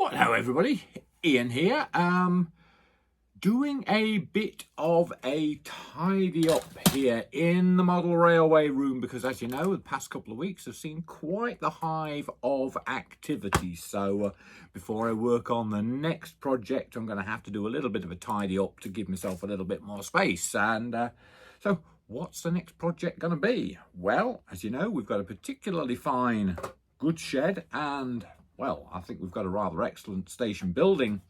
Well, hello everybody, Ian here. Doing a bit of a tidy up here in the model railway room because, as you know, the past couple of weeks have seen quite the hive of activity. So before I work on the next project, I'm going to have to do a little bit of a tidy up to give myself a little bit more space. And so what's the next project going to be? Well, as you know, we've got a particularly fine goods shed, and well, I think we've got a rather excellent station building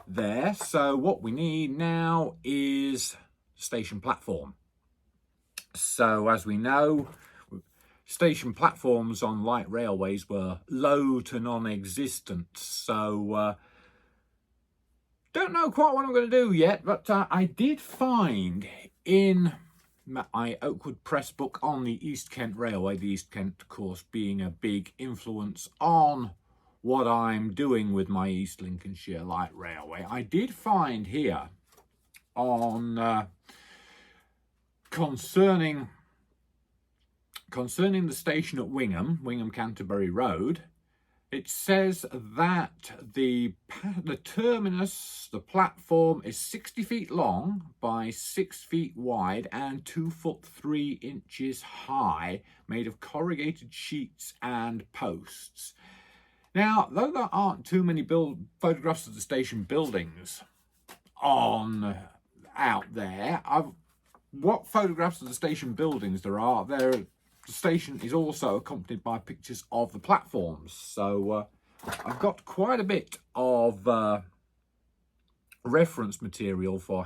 there. So what we need now is station platform. So as we know, station platforms on light railways were low to non-existent. So don't know quite what I'm going to do yet, but I did find in my Oakwood Press book on the East Kent Railway, the East Kent, of course, being a big influence on what I'm doing with my East Lincolnshire Light Railway, I did find here on concerning the station at Wingham Canterbury Road, it says that the terminus, the platform, is 60 feet long by 6 feet wide and 2 foot 3 inches high, made of corrugated sheets and posts. Now, though there aren't too many photographs of the station buildings out there, what photographs of the station buildings there are, the station is also accompanied by pictures of the platforms. So I've got quite a bit of reference material for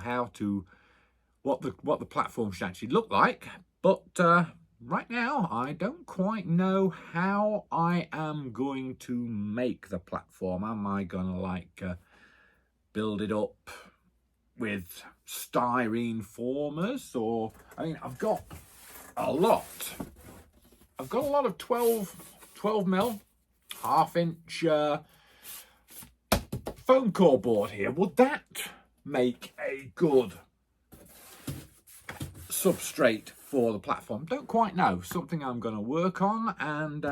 what the platform should actually look like, but right now, I don't quite know how I am going to make the platform. Am I going to build it up with styrene formers, or I mean, I've got a lot of 12 mil, half-inch foam core board here. Would that make a good substrate for the platform? Don't quite know. Something I'm going to work on, and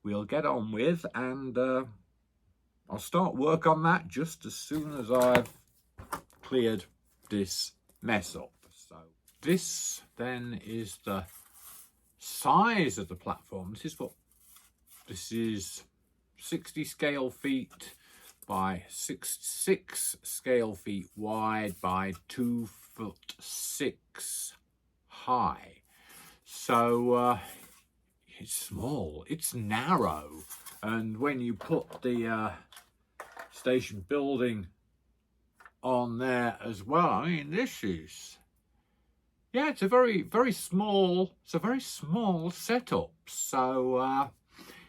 we'll get on with, and I'll start work on that just as soon as I've cleared this mess up. So this then is the size of the platform. This is 60 scale feet by 6 scale feet wide by 2 foot 6 high. So it's small, it's narrow, and when you put the station building on there as well, I mean, this is, yeah, it's a very small setup. So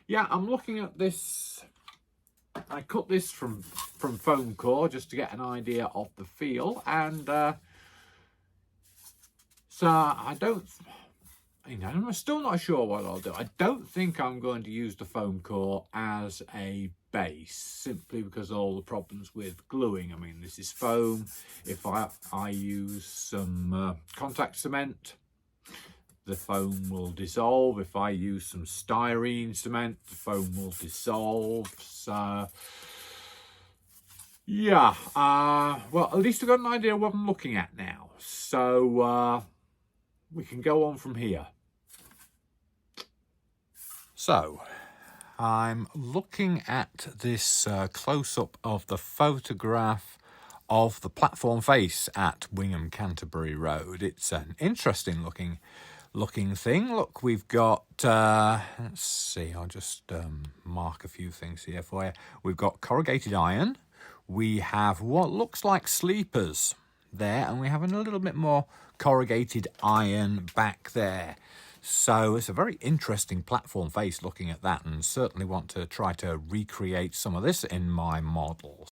yeah, I'm looking at this. I cut this from foam core just to get an idea of the feel, and so I'm still not sure what I'll do. I don't think I'm going to use the foam core as a base, simply because of all the problems with gluing. I mean, this is foam. If I use some contact cement, the foam will dissolve. If I use some styrene cement, the foam will dissolve. So yeah, well, at least I've got an idea of what I'm looking at now. So we can go on from here. So I'm looking at this close-up of the photograph of the platform face at Wingham Canterbury Road. It's an interesting looking thing. Look, we've got, let's see, I'll just mark a few things here for you. We've got corrugated iron. We have what looks like sleepers there, and we have a little bit more corrugated iron back there. So it's a very interesting platform face looking at that, and certainly want to try to recreate some of this in my models.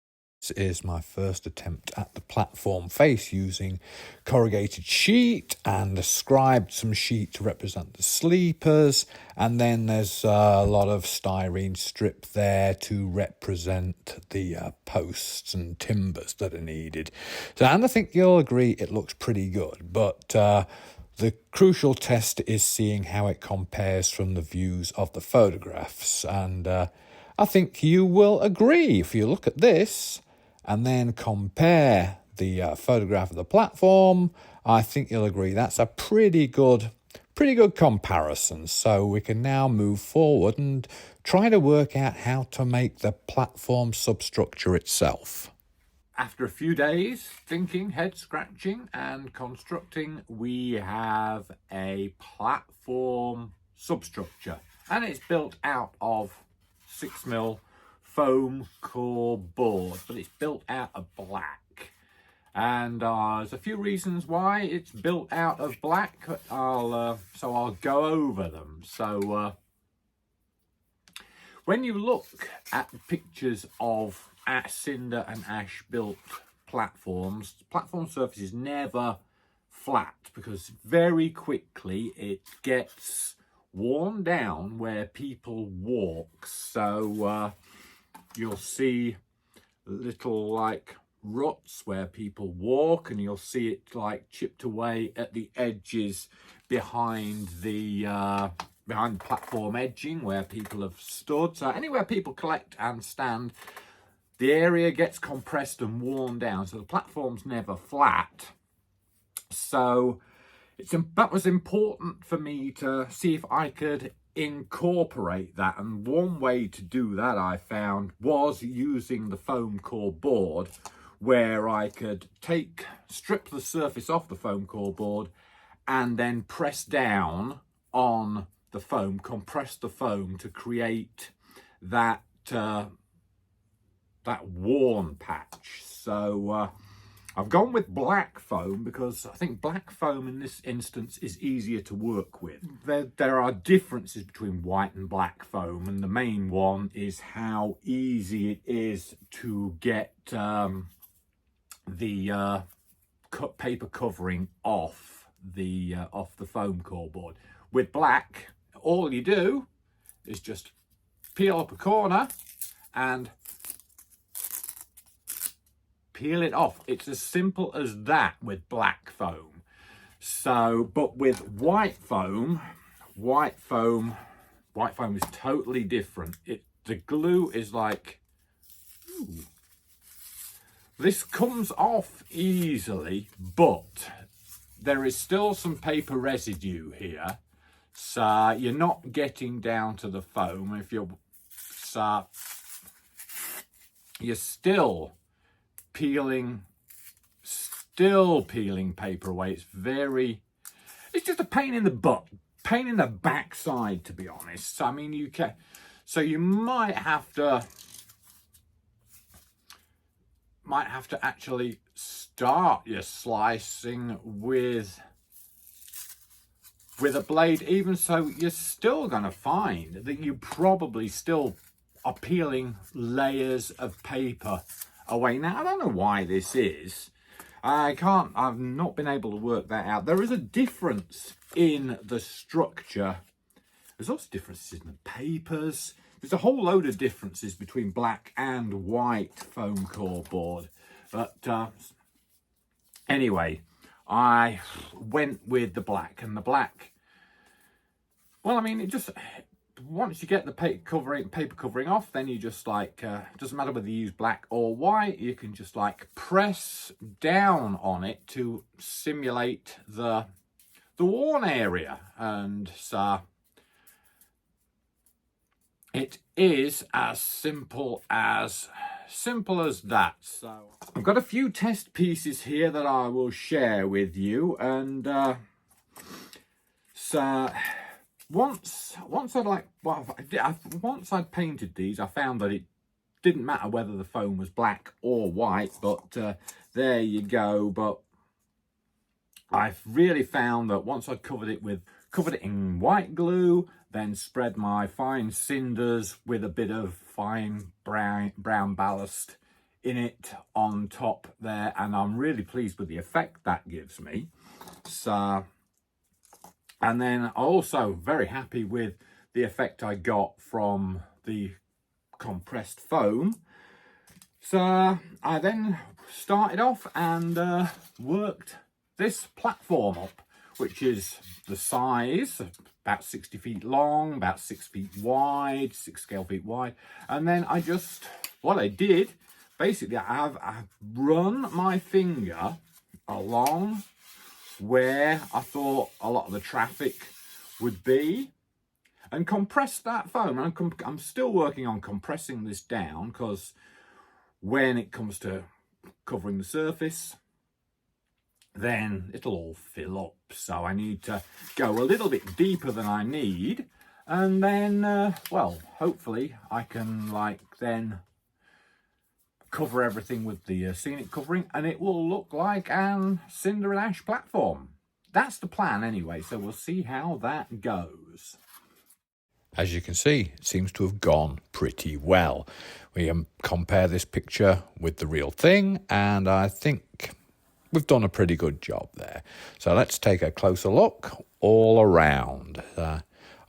This is my first attempt at the platform face using corrugated sheet, and ascribed some sheet to represent the sleepers, and then there's a lot of styrene strip there to represent the posts and timbers that are needed. So, and I think you'll agree it looks pretty good, but the crucial test is seeing how it compares from the views of the photographs, and I think you will agree if you look at this and then compare the photograph of the platform. I think you'll agree that's a pretty good comparison. So we can now move forward and try to work out how to make the platform substructure itself. After a few days thinking, head scratching and constructing, we have a platform substructure, and it's built out of 6mm foam core board, but it's built out of black. And there's a few reasons why it's built out of black. So I'll go over them. So when you look at the pictures of cinder and ash built platforms, platform surface is never flat because very quickly it gets worn down where people walk. So you'll see little like ruts where people walk, and you'll see it like chipped away at the edges behind the platform edging where people have stood. So anywhere people collect and stand, the area gets compressed and worn down, so the platform's never flat. So that was important for me to see if I could incorporate that, and one way to do that I found was using the foam core board, where I could strip the surface off the foam core board and then press down on the foam, compress the foam to create that worn patch. So I've gone with black foam because I think black foam in this instance is easier to work with. There are differences between white and black foam, and the main one is how easy it is to get the paper covering off the foam core board. With black, all you do is just peel up a corner and peel it off. It's as simple as that with black foam. So, but with white foam is totally different. The glue is like, ooh. This comes off easily, but there is still some paper residue here. So you're not getting down to the foam. You're still peeling paper away. It's just a pain in the butt, pain in the backside, to be honest. I mean, you might have to actually start your slicing with a blade. Even so, you're still going to find that you probably still are peeling layers of paper away. Now, I don't know why this is. I've not been able to work that out. There is a difference in the structure. There's also differences in the papers. There's a whole load of differences between black and white foam core board. But anyway, I went with the black, and the black, well, I mean, once you get the paper covering off, then you just like, doesn't matter whether you use black or white, you can just like press down on it to simulate the worn area. And so it is as simple as that. So I've got a few test pieces here that I will share with you, and so once I'd painted these, I found that it didn't matter whether the foam was black or white, but there you go. But I've really found that once I'd covered it in white glue, then spread my fine cinders with a bit of fine brown ballast in it on top there, and I'm really pleased with the effect that gives me. So, and then also very happy with the effect I got from the compressed foam. So I then started off and worked this platform up which is the size, about 60 feet long, about 6 feet wide, 6 scale feet wide. And then what I did, basically I've run my finger along where I thought a lot of the traffic would be and compressed that foam. And I'm still working on compressing this down, because when it comes to covering the surface, then it'll all fill up. So I need to go a little bit deeper than I need, and then well, hopefully I can then cover everything with the scenic covering, and it will look like an cinder and ash platform. That's the plan anyway, so we'll see how that goes. As you can see, it seems to have gone pretty well. We compare this picture with the real thing, and I think we've done a pretty good job there. So let's take a closer look all around.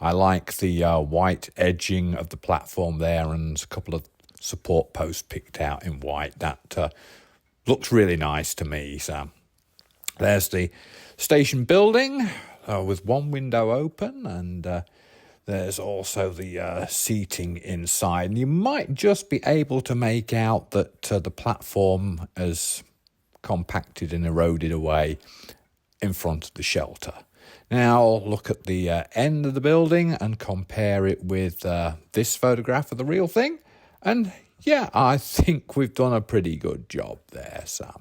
I like the white edging of the platform there, and a couple of support posts picked out in white. That looks really nice to me. So there's the station building with one window open, and there's also the seating inside. And you might just be able to make out that the platform is compacted and eroded away in front of the shelter. Now look at the end of the building and compare it with this photograph of the real thing. And yeah, I think we've done a pretty good job there. So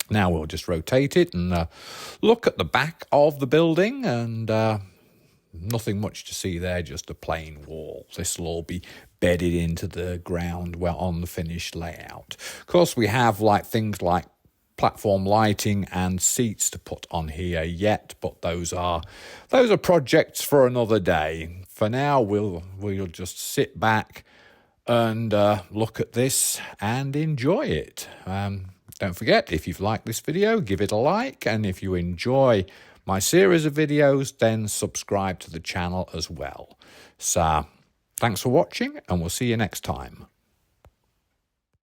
now we'll just rotate it and look at the back of the building, and nothing much to see there, just a plain wall. This will all be bedded into the ground on the finished layout. Of course, we have things like platform lighting and seats to put on here yet, but those are projects for another day. For now, we'll just sit back and look at this and enjoy it. Don't forget, if you've liked this video, give it a like, and if you enjoy my series of videos, then subscribe to the channel as well. So thanks for watching, and we'll see you next time.